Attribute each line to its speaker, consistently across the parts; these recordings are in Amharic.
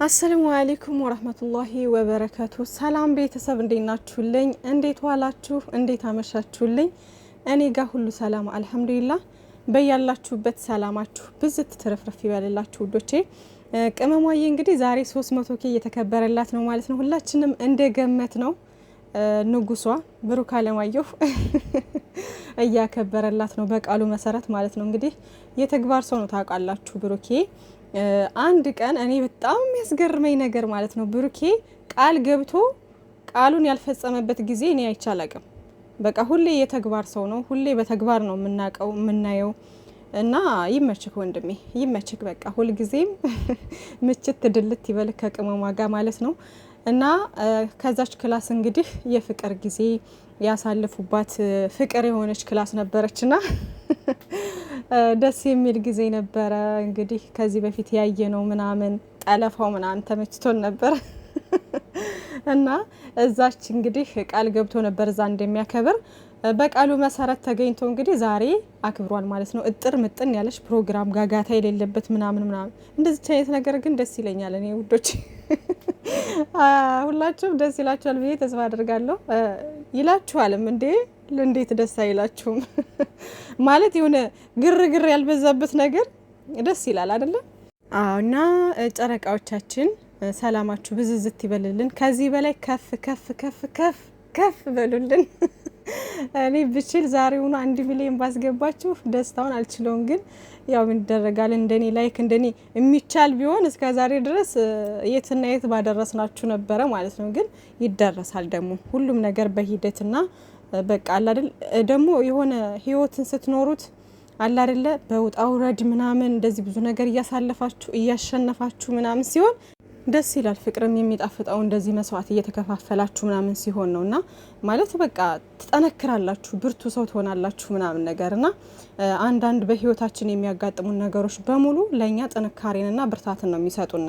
Speaker 1: አሰላሙ አለይኩም ወራህመቱላሂ ወበረካቱ። ሰላም ቤተሰብ እንዴት ናችሁልኝ? እንዴት ዋላችሁ? እንዴት አመሻችሁልኝ? እኔ ጋር ሁሉ ሰላም አልሐምዱሊላህ። በያላችሁበት ሰላማችሁ ብዝት ትርፍርፍ ይበልላችሁ ውዶቼ። ቅመሟዬ እንግዲህ ዛሬ 300 ኬ እየተከበረላት ነው ማለት ነው። ሁላችንም እንደገመት ነው ንጉሷ ብሩክ አለማየሁ እያከበረላት ነው በቃሉ መሰረት ማለት ነው። እንግዲህ የተግባር ሰው ነው ታውቃላችሁ ብሩኬ። አንድ ቀን እኔ በጣም የሚያስገርመኝ ነገር ማለት ነው ብሩኬ ቃል ገብቶ ቃሉን ያልፈጸመበት ጊዜ እኔ አይቻላቅም። በቃ ሁሌ የተግባር ሰው ነው። ሁሌ በተግባር ነው የምናቀው የምናየው። እና ይመችክ ወንድሜ ይመችክ። በቃ ሁል ጊዜም ምችት ድልት ይበልክ ከቅመሟ ጋር ማለት ነው። እና ከዛች ክላስ እንግዲህ የፍቅር ጊዜ ያሳልፉባት ፍቅር የሆነች ክላስ ነበረችና ደስ የሚል ጊዜ ነበረ። እንግዲህ ከዚህ በፊት ያየነው ምናምን ጠለፋው ምናምን ተመችቶን ነበር እና እዛች እንግዲህ ቃል ገብቶ ነበር እዛ እንደሚያከብር በቃሉ መሰረት ተገኝቶ እንግዲህ ዛሬ አክብሯል ማለት ነው። እጥር ምጥን ያለች ፕሮግራም ጋጋታ የሌለበት ምናምን እንደዚህ አይነት ነገር ግን ደስ ይለኛል እኔ ውዶች። ሁላችሁም ደስ ይላችኋል ብዬ ተስፋ አድርጋለሁ። ይላችኋልም እንዴት ደስ አይላችሁም? ማለት የሆነ ግርግር ያልበዛበት ነገር ደስ ይላል አይደለ? አዎና ጨረቃዎቻችን ሰላማችሁ ብዝዝት ይበልልን። ከዚህ በላይ ከፍ ከፍ ከፍ ከፍ ከፍ በሉልን። እኔ ብችል ዛሬውኑ 1 ሚሊዮን ባስገባችሁ ደስታውን አልችለውም። ግን ያው ምን ይደረጋል፣ እንደኔ ላይክ እንደኔ የሚቻል ቢሆን እስከ ዛሬ ድረስ የትና የት ባደረስናችሁ ነበረ ማለት ነው። ግን ይደረሳል ደግሞ ሁሉም ነገር በሂደትና በቃ አለ አይደል ደግሞ የሆነ ህይወትን ስትኖሩት አለ አይደለ በውጣ ውረድ ምናምን እንደዚህ ብዙ ነገር እያሳለፋችሁ እያሸነፋችሁ ምናምን ሲሆን ደስ ይላል። ፍቅርም የሚጣፍጠው እንደዚህ መስዋዕት እየተከፋፈላችሁ ምናምን ሲሆን ነውና ማለት በቃ ትጠነክራላችሁ፣ ብርቱ ሰው ትሆናላችሁ ምናምን ነገርና አንዳንድ በህይወታችን የሚያጋጥሙን ነገሮች በሙሉ ለኛ ጥንካሬንና ብርታትን ነው የሚሰጡን፣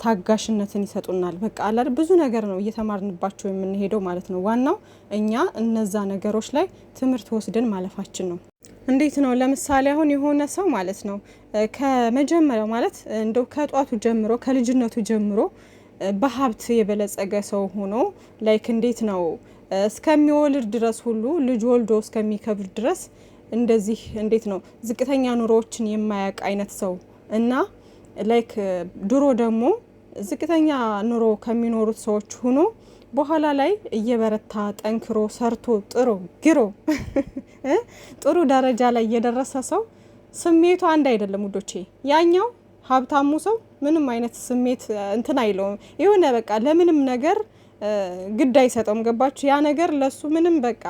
Speaker 1: ታጋሽነትን ይሰጡናል። በቃ አላል ብዙ ነገር ነው እየተማርንባቸው የምንሄደው ማለት ነው። ዋናው እኛ እነዛ ነገሮች ላይ ትምህርት ወስደን ማለፋችን ነው። እንዴት ነው ለምሳሌ አሁን የሆነ ሰው ማለት ነው ከመጀመሪያው ማለት እንደው ከጧቱ ጀምሮ ከልጅነቱ ጀምሮ በሀብት የበለጸገ ሰው ሆኖ ላይክ እንዴት ነው እስከሚወልድ ድረስ ሁሉ ልጅ ወልዶ እስከሚከብር ድረስ እንደዚህ እንዴት ነው ዝቅተኛ ኑሮዎችን የማያውቅ አይነት ሰው እና ላይክ ድሮ ደግሞ ዝቅተኛ ኑሮ ከሚኖሩት ሰዎች ሆኖ በኋላ ላይ እየበረታ ጠንክሮ ሰርቶ ጥሮ ግሮ ጥሩ ደረጃ ላይ የደረሰ ሰው ስሜቱ አንድ አይደለም ውዶቼ። ያኛው ሀብታሙ ሰው ምንም አይነት ስሜት እንትን አይለውም። የሆነ በቃ ለምንም ነገር ግድ አይሰጠውም። ገባችሁ? ያ ነገር ለሱ ምንም በቃ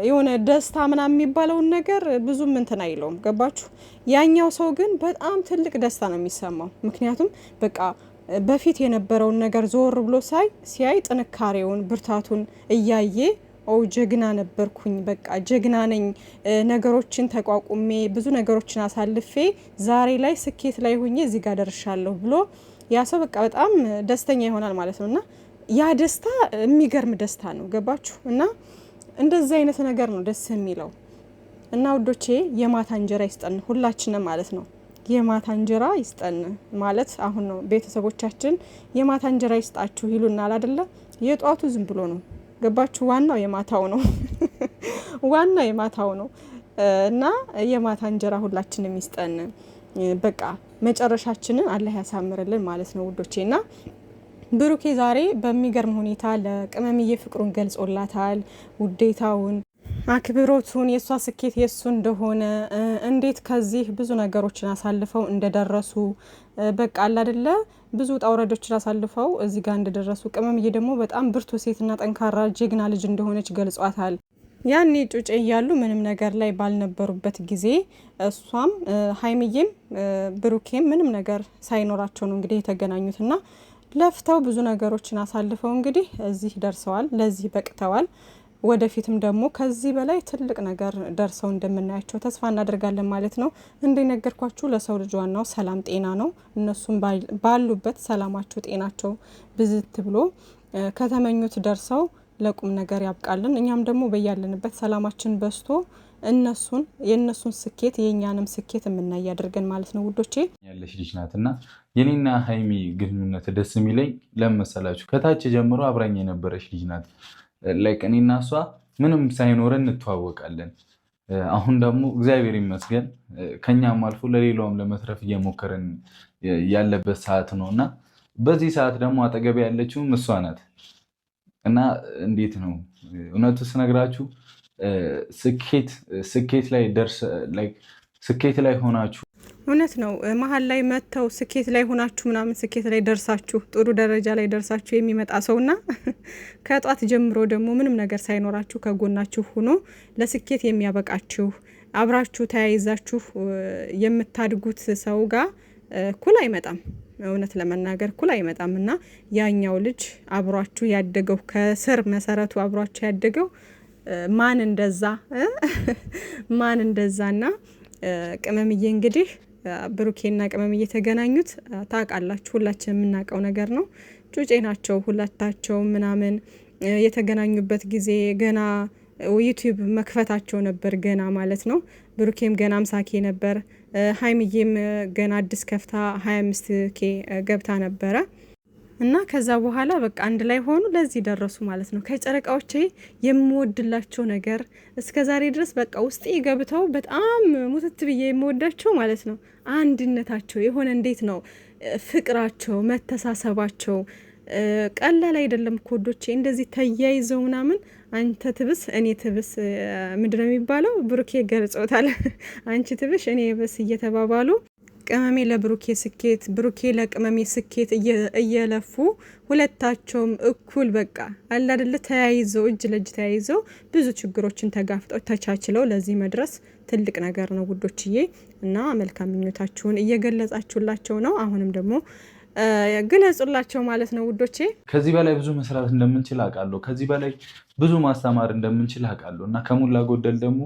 Speaker 1: የሆነ ደስታ ምናምን የሚባለውን ነገር ብዙም እንትን አይለውም። ገባችሁ? ያኛው ሰው ግን በጣም ትልቅ ደስታ ነው የሚሰማው። ምክንያቱም በቃ በፊት የነበረውን ነገር ዞር ብሎ ሲያይ ጥንካሬውን ብርታቱን እያየ ጀግና ነበርኩኝ፣ በቃ ጀግና ነኝ፣ ነገሮችን ተቋቁሜ ብዙ ነገሮችን አሳልፌ ዛሬ ላይ ስኬት ላይ ሆኜ እዚህ ጋር ደርሻለሁ ብሎ ያ ሰው በቃ በጣም ደስተኛ ይሆናል ማለት ነውና ያ ደስታ የሚገርም ደስታ ነው። ገባችሁ? እና እንደዚህ አይነት ነገር ነው ደስ የሚለው። እና ውዶቼ የማታ እንጀራ ይስጠን ሁላችንም ማለት ነው። የማታ እንጀራ ይስጠን ማለት አሁን ነው ቤተሰቦቻችን የማታ እንጀራ ይስጣችሁ ይሉናል አይደለ? የጧቱ ዝም ብሎ ነው። ገባችሁ? ዋናው የማታው ነው። ዋናው የማታው ነው። እና የማታ እንጀራ ሁላችንም ይስጠን። በቃ መጨረሻችንን አላህ ያሳምርልን ማለት ነው ውዶቼ። እና ብሩኬ ዛሬ በሚገርም ሁኔታ ለቅመምዬ ፍቅሩን ገልጾላታል፣ ውዴታውን አክብሮቱን፣ የሷ ስኬት የሱ እንደሆነ እንዴት ከዚህ ብዙ ነገሮችን አሳልፈው እንደደረሱ በቃ አለ አይደለ ብዙ ጣውረዶችን አሳልፈው እዚህ ጋር እንደደረሱ ቅመምዬ ደግሞ በጣም ብርቱ ሴትና ጠንካራ ጀግና ልጅ እንደሆነች ገልጿታል። ያኔ ጩጬ እያሉ ምንም ነገር ላይ ባልነበሩበት ጊዜ እሷም ሀይሚዬም ብሩኬም ምንም ነገር ሳይኖራቸው ነው እንግዲህ የተገናኙትና ለፍተው ብዙ ነገሮችን አሳልፈው እንግዲህ እዚህ ደርሰዋል፣ ለዚህ በቅተዋል። ወደፊትም ደግሞ ከዚህ በላይ ትልቅ ነገር ደርሰው እንደምናያቸው ተስፋ እናደርጋለን ማለት ነው። እንደነገርኳችሁ ለሰው ልጅ ዋናው ሰላም ጤና ነው። እነሱም ባሉበት ሰላማቸው ጤናቸው ብዝት ብሎ ከተመኙት ደርሰው ለቁም ነገር ያብቃልን። እኛም ደግሞ በያለንበት ሰላማችን በስቶ የእነሱን ስኬት የእኛንም ስኬት የምናይ ያደርገን ማለት ነው ውዶቼ።
Speaker 2: ያለሽ ልጅ ናትና የኔና ሃይሚ ግንኙነት ደስ የሚለኝ ለመሰላችሁ ከታች ጀምሮ አብራኝ የነበረች ልጅ ናት። ላይክ እኔና እሷ ምንም ሳይኖረን እንተዋወቃለን። አሁን ደግሞ እግዚአብሔር ይመስገን ከኛም አልፎ ለሌላውም ለመትረፍ እየሞከርን ያለበት ሰዓት ነው እና በዚህ ሰዓት ደግሞ አጠገቤ ያለችውም እሷ ናት እና እንዴት ነው እውነቱ ስነግራችሁ ስኬት ላይ ሆናችሁ
Speaker 1: እውነት ነው መሀል ላይ መተው ስኬት ላይ ሆናችሁ ምናምን ስኬት ላይ ደርሳችሁ ጥሩ ደረጃ ላይ ደርሳችሁ የሚመጣ ሰውና ከጧት ጀምሮ ደግሞ ምንም ነገር ሳይኖራችሁ ከጎናችሁ ሆኖ ለስኬት የሚያበቃችሁ አብራችሁ ተያይዛችሁ የምታድጉት ሰው ጋር እኩል አይመጣም። እውነት ለመናገር እኩል አይመጣም እና ያኛው ልጅ አብሯችሁ ያደገው ከስር መሰረቱ አብሯችሁ ያደገው ማን እንደዛና ቅመምዬ እንግዲህ ብሩኬና ቅመምዬ የተገናኙት ታውቃላችሁ፣ ሁላችን የምናውቀው ነገር ነው። ጩጬ ናቸው ሁለታቸው ምናምን የተገናኙበት ጊዜ ገና ዩቲዩብ መክፈታቸው ነበር ገና ማለት ነው። ብሩኬም ገና 50K ነበር፣ ሃይሚዬም ገና አዲስ ከፍታ 25K ገብታ ነበረ እና ከዛ በኋላ በቃ አንድ ላይ ሆኑ ለዚህ ደረሱ ማለት ነው። ከጨረቃዎቼ የምወድላቸው ነገር እስከ ዛሬ ድረስ በቃ ውስጤ ገብተው በጣም ሙትት ብዬ የምወዳቸው ማለት ነው አንድነታቸው የሆነ እንዴት ነው ፍቅራቸው፣ መተሳሰባቸው ቀላል አይደለም እኮ ወዶቼ። እንደዚህ ተያይዘው ምናምን አንተ ትብስ እኔ ትብስ ምንድነው የሚባለው? ብሩኬ ገልጾታል። አንቺ ትብሽ እኔ ብስ እየተባባሉ ቅመሜ ለብሩኬ ስኬት ብሩኬ ለቅመሜ ስኬት እየለፉ ሁለታቸውም እኩል በቃ አለ አይደለ ተያይዘው እጅ ለእጅ ተያይዘው ብዙ ችግሮችን ተጋፍጠው ተቻችለው ለዚህ መድረስ ትልቅ ነገር ነው ውዶችዬ። እና መልካም ምኞታችሁን እየገለጻችሁላቸው ነው። አሁንም ደግሞ ግለጹላቸው ማለት ነው ውዶቼ።
Speaker 2: ከዚህ በላይ ብዙ መስራት እንደምንችል አውቃለሁ። ከዚህ በላይ ብዙ ማስተማር እንደምንችል አውቃለሁ። እና ከሞላ ጎደል ደግሞ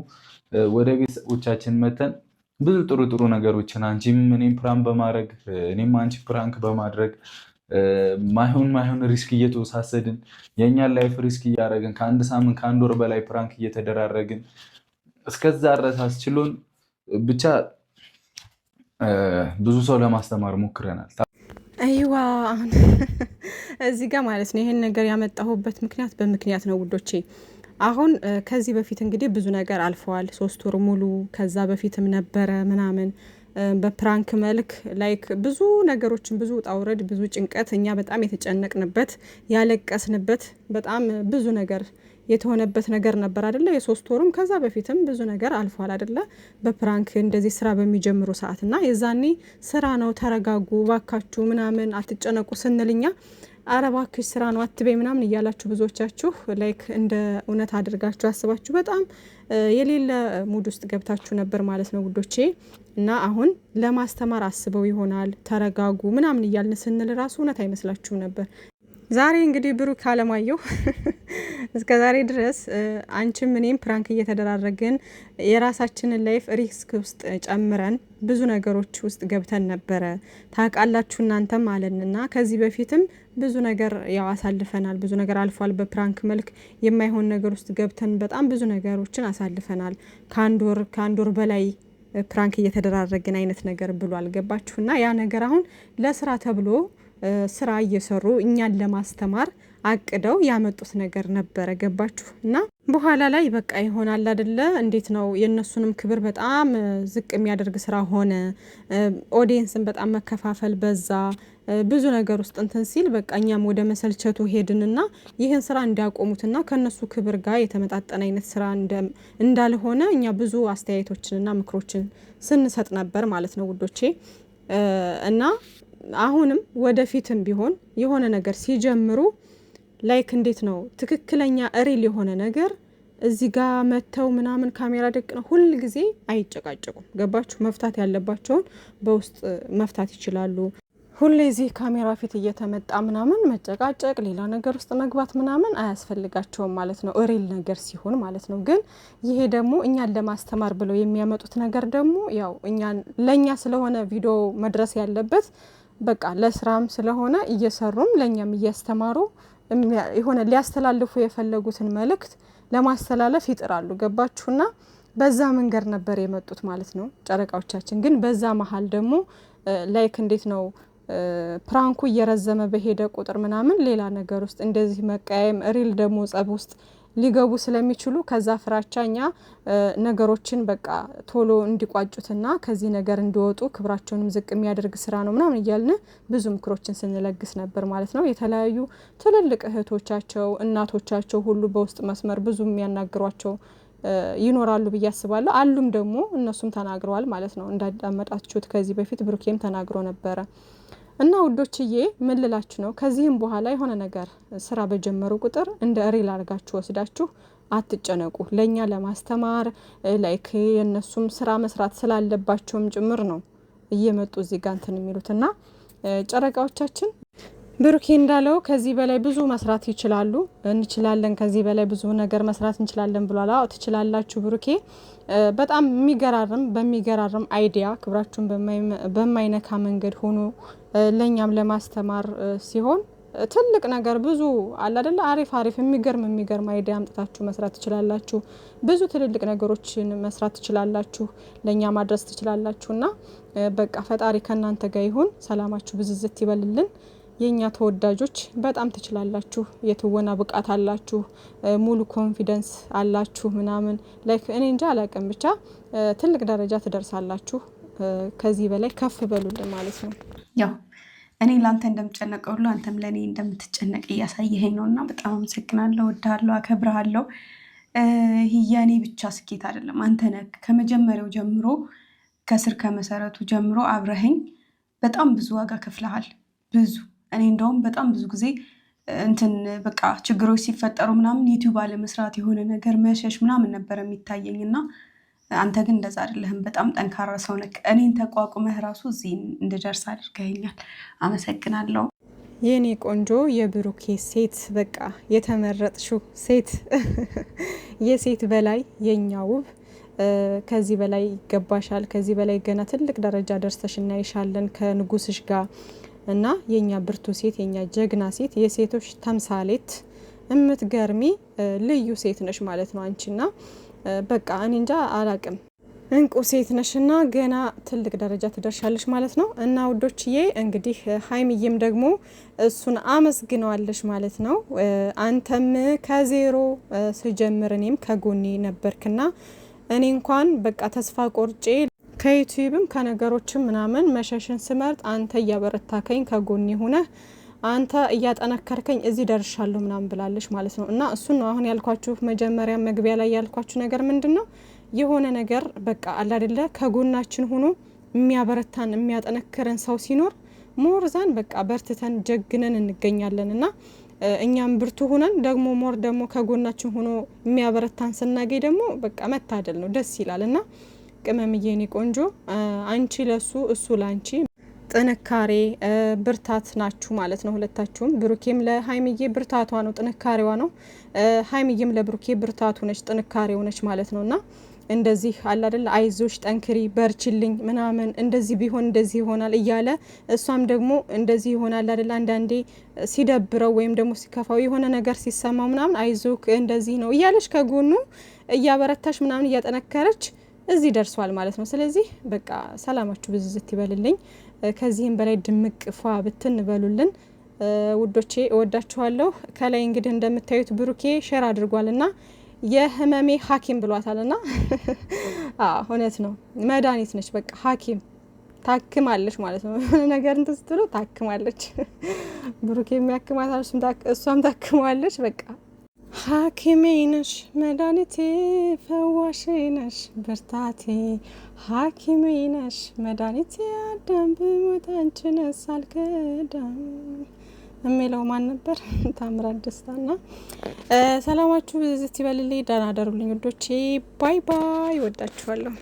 Speaker 2: ወደ ቤተሰቦቻችን መተን ብዙ ጥሩ ጥሩ ነገሮችን አንቺም እኔም ፕራንክ በማድረግ እኔም አንቺ ፕራንክ በማድረግ ማይሆን ሪስክ እየተወሳሰድን የእኛን ላይፍ ሪስክ እያደረግን ከአንድ ሳምንት ከአንድ ወር በላይ ፕራንክ እየተደራረግን እስከዛ ድረስ አስችሎን ብቻ ብዙ ሰው ለማስተማር ሞክረናል።
Speaker 1: አይዋ አሁን እዚህ ጋር ማለት ነው ይሄን ነገር ያመጣሁበት ምክንያት በምክንያት ነው ውዶቼ። አሁን ከዚህ በፊት እንግዲህ ብዙ ነገር አልፈዋል 3 ወር ሙሉ ከዛ በፊትም ነበረ ምናምን በፕራንክ መልክ ላይክ ብዙ ነገሮችን ብዙ ጣውረድ ብዙ ጭንቀት እኛ በጣም የተጨነቅንበት ያለቀስንበት በጣም ብዙ ነገር የተሆነበት ነገር ነበር አይደለ? የ3 ወሩም ከዛ በፊትም ብዙ ነገር አልፏል አይደለ? በፕራንክ እንደዚህ ስራ በሚጀምሩ ሰዓትና የዛኔ ስራ ነው ተረጋጉ ባካችሁ ምናምን አትጨነቁ ስንልኛ አረባክሽ ስራ ነው አትበይ ምናምን እያላችሁ ብዙዎቻችሁ ላይክ እንደ እውነት አድርጋችሁ አስባችሁ በጣም የሌለ ሙድ ውስጥ ገብታችሁ ነበር ማለት ነው ውዶቼ። እና አሁን ለማስተማር አስበው ይሆናል ተረጋጉ ምናምን እያልን ስንል ራሱ እውነት አይመስላችሁ ነበር። ዛሬ እንግዲህ ብሩክ አለማየሁ እስከ ዛሬ ድረስ አንቺም እኔም ፕራንክ እየተደራረግን የራሳችንን ላይፍ ሪስክ ውስጥ ጨምረን ብዙ ነገሮች ውስጥ ገብተን ነበረ ታውቃላችሁ እናንተም አለንና ከዚህ በፊትም ብዙ ነገር ያው አሳልፈናል። ብዙ ነገር አልፏል። በፕራንክ መልክ የማይሆን ነገር ውስጥ ገብተን በጣም ብዙ ነገሮችን አሳልፈናል። ከአንድ ወር በላይ ፕራንክ እየተደራረግን አይነት ነገር ብሎ አልገባችሁና ያ ነገር አሁን ለስራ ተብሎ ስራ እየሰሩ እኛን ለማስተማር አቅደው ያመጡት ነገር ነበረ ገባችሁ። እና በኋላ ላይ በቃ ይሆናል አይደለ እንዴት ነው የነሱንም ክብር በጣም ዝቅ የሚያደርግ ስራ ሆነ። ኦዲየንስን በጣም መከፋፈል በዛ ብዙ ነገር ውስጥ እንትን ሲል በቃ እኛም ወደ መሰልቸቱ ሄድንና ይህን ስራ እንዲያቆሙትና ከነሱ ክብር ጋር የተመጣጠነ አይነት ስራ እንዳልሆነ እኛ ብዙ አስተያየቶችንና ምክሮችን ስንሰጥ ነበር ማለት ነው ውዶቼ። እና አሁንም ወደፊትም ቢሆን የሆነ ነገር ሲጀምሩ ላይክ እንዴት ነው ትክክለኛ ሪል የሆነ ነገር እዚህ ጋር መተው ምናምን ካሜራ ደቅ ነው ሁል ጊዜ አይጨቃጨቁም ገባችሁ። መፍታት ያለባቸውን በውስጥ መፍታት ይችላሉ። ሁሌ እዚህ ካሜራ ፊት እየተመጣ ምናምን መጨቃጨቅ ሌላ ነገር ውስጥ መግባት ምናምን አያስፈልጋቸውም ማለት ነው ሪል ነገር ሲሆን ማለት ነው። ግን ይሄ ደግሞ እኛን ለማስተማር ብለው የሚያመጡት ነገር ደግሞ ያው ለኛ ስለሆነ ቪዲዮ መድረስ ያለበት በቃ ለስራም ስለሆነ እየሰሩም ለኛም እያስተማሩ የሆነ ሊያስተላልፉ የፈለጉትን መልእክት ለማስተላለፍ ይጥራሉ ገባችሁና በዛ መንገድ ነበር የመጡት ማለት ነው ጨረቃዎቻችን። ግን በዛ መሀል ደግሞ ላይክ እንዴት ነው ፕራንኩ እየረዘመ በሄደ ቁጥር ምናምን ሌላ ነገር ውስጥ እንደዚህ መቀያየም ሪል ደግሞ ጸብ ውስጥ ሊገቡ ስለሚችሉ ከዛ ፍራቻ እኛ ነገሮችን በቃ ቶሎ እንዲቋጩትና ከዚህ ነገር እንዲወጡ ክብራቸውንም ዝቅ የሚያደርግ ስራ ነው ምናምን እያልን ብዙ ምክሮችን ስንለግስ ነበር ማለት ነው። የተለያዩ ትልልቅ እህቶቻቸው እናቶቻቸው ሁሉ በውስጥ መስመር ብዙ የሚያናግሯቸው ይኖራሉ ብዬ አስባለሁ። አሉም ደግሞ እነሱም ተናግረዋል ማለት ነው። እንዳዳመጣችሁት ከዚህ በፊት ብሩኬም ተናግሮ ነበረ። እና ውዶችዬ ምን ልላችሁ ነው፣ ከዚህም በኋላ የሆነ ነገር ስራ በጀመሩ ቁጥር እንደ ሪል አድርጋችሁ ወስዳችሁ አትጨነቁ። ለኛ ለማስተማር ላይክ የነሱም ስራ መስራት ስላለባቸውም ጭምር ነው እየመጡ እዚህ ጋር እንትን የሚሉትና ጨረቃዎቻችን ብሩኬ እንዳለው ከዚህ በላይ ብዙ መስራት ይችላሉ፣ እንችላለን፣ ከዚህ በላይ ብዙ ነገር መስራት እንችላለን ብሏል። አዎ ትችላላችሁ። ብሩኬ በጣም በሚገራርም አይዲያ ክብራችሁን በማይነካ መንገድ ሆኖ ለኛም ለማስተማር ሲሆን ትልቅ ነገር ብዙ አለ አይደለ? አሪፍ የሚገርም አይዲያ አምጥታችሁ መስራት ትችላላችሁ። ብዙ ትልልቅ ነገሮችን መስራት ትችላላችሁ፣ ለኛ ማድረስ ትችላላችሁና በቃ ፈጣሪ ከናንተ ጋር ይሁን። ሰላማችሁ ብዝዝት ይበልልን። የኛ ተወዳጆች በጣም ትችላላችሁ። የትወና ብቃት አላችሁ፣ ሙሉ ኮንፊደንስ አላችሁ ምናምን ላይክ እኔ እንጃ አላቅም፣ ብቻ ትልቅ ደረጃ ትደርሳላችሁ። ከዚህ በላይ ከፍ በሉልን ማለት ነው።
Speaker 3: ያው እኔ ላንተ እንደምጨነቀው ሁሉ አንተም ለእኔ እንደምትጨነቅ እያሳየኸኝ ነው እና በጣም አመሰግናለሁ፣ ወድሃለሁ፣ አከብረሃለሁ። ይህ የእኔ ብቻ ስኬት አይደለም፣ አንተ ነህ ከመጀመሪያው ጀምሮ ከስር ከመሰረቱ ጀምሮ አብረኸኝ በጣም ብዙ ዋጋ ከፍለሃል። ብዙ እኔ እንደውም በጣም ብዙ ጊዜ እንትን በቃ ችግሮች ሲፈጠሩ ምናምን ዩቲዩብ አለመስራት የሆነ ነገር መሸሽ ምናምን ነበር የሚታየኝ እና አንተ ግን እንደዛ አይደለህም። በጣም ጠንካራ ሰው ነህ። እኔን ተቋቁመህ ራሱ እዚህ እንድደርስ አድርገኸኛል። አመሰግናለሁ
Speaker 1: የኔ ቆንጆ የብሩኬ ሴት፣ በቃ የተመረጥሽው ሴት የሴት በላይ የኛ ውብ፣ ከዚህ በላይ ይገባሻል። ከዚህ በላይ ገና ትልቅ ደረጃ ደርሰሽ እናይሻለን ከንጉስሽ ጋር እና የኛ ብርቱ ሴት፣ የኛ ጀግና ሴት፣ የሴቶች ተምሳሌት፣ እምትገርሚ ልዩ ሴት ነሽ ማለት ነው አንቺና በቃ እኔ እንጃ አላቅም፣ እንቁ ሴት ነሽና ገና ትልቅ ደረጃ ትደርሻለሽ ማለት ነው። እና ውዶችዬ እንግዲህ ሀይሚዬም ደግሞ እሱን አመስግነዋለሽ ማለት ነው። አንተም ከዜሮ ስጀምር እኔም ከጎኔ ነበርክና እኔ እንኳን በቃ ተስፋ ቆርጬ ከዩቲዩብም ከነገሮችም ምናምን መሸሽን ስመርጥ አንተ እያበረታከኝ ከጎኔ ሆነህ አንተ እያጠነከርከኝ እዚህ ደርሻለሁ ምናምን ብላለች ማለት ነው። እና እሱን ነው አሁን ያልኳችሁ መጀመሪያ መግቢያ ላይ ያልኳችሁ ነገር ምንድነው፣ የሆነ ነገር በቃ አለ አይደለ ከጎናችን ሆኖ የሚያበረታን የሚያጠነክረን ሰው ሲኖር ሞርዛን በቃ በርትተን ጀግነን እንገኛለን። እና እኛም ብርቱ ሆነን ደግሞ ሞር ደግሞ ከጎናችን ሆኖ የሚያበረታን ስናገኝ ደግሞ በቃ መታደል ነው፣ ደስ ይላል። እና ቅመምዬ የኔ ቆንጆ አንቺ ለሱ እሱ ላንቺ ጥንካሬ ብርታት ናችሁ ማለት ነው ሁለታችሁም። ብሩኬም ለሀይሚዬ ብርታቷ ነው ጥንካሬዋ ነው፣ ሀይሚዬም ለብሩኬ ብርታቱ ነች ጥንካሬው ነች ማለት ነውና እንደዚህ አለ አይደል አይዞሽ ጠንክሪ በርችልኝ ምናምን እንደዚህ ቢሆን እንደዚህ ይሆናል እያለ እሷም ደግሞ እንደዚህ ይሆናል አይደል አንዳንዴ ሲደብረው ወይም ደግሞ ሲከፋው የሆነ ነገር ሲሰማው ምናምን አይዞክ እንደዚህ ነው እያለች ከጎኑ እያበረታሽ ምናምን እያጠነከረች እዚህ ደርሷል ማለት ነው። ስለዚህ በቃ ሰላማችሁ ብዝዝት ይበልልኝ። ከዚህም በላይ ድምቅ ፏ ብትን በሉልን ውዶቼ፣ እወዳችኋለሁ። ከላይ እንግዲህ እንደምታዩት ብሩኬ ሼር አድርጓልና የህመሜ ሐኪም ብሏታልና እውነት ነው፣ መድኃኒት ነች። በቃ ሐኪም ታክማለች ማለት ነው። ነገር እንትን ስትሉ ታክማለች። ብሩኬ የሚያክማታል፣ እሷም ታክማለች። በቃ ሐኪሜ ነሽ መድኃኒቴ፣ ፈዋሽ ነሽ ብርታቴ፣ ሐኪሜ ነሽ መድኃኒቴ፣ አዳም ብሞት አንቺን ሳልከዳም የሚለው ማን ነበር? ታምራት ደስታና። ሰላማችሁ ብዝት ይበልልኝ። ደህና ደሩልኝ ውዶቼ። ባይ ባይ። ወዳችኋለሁ።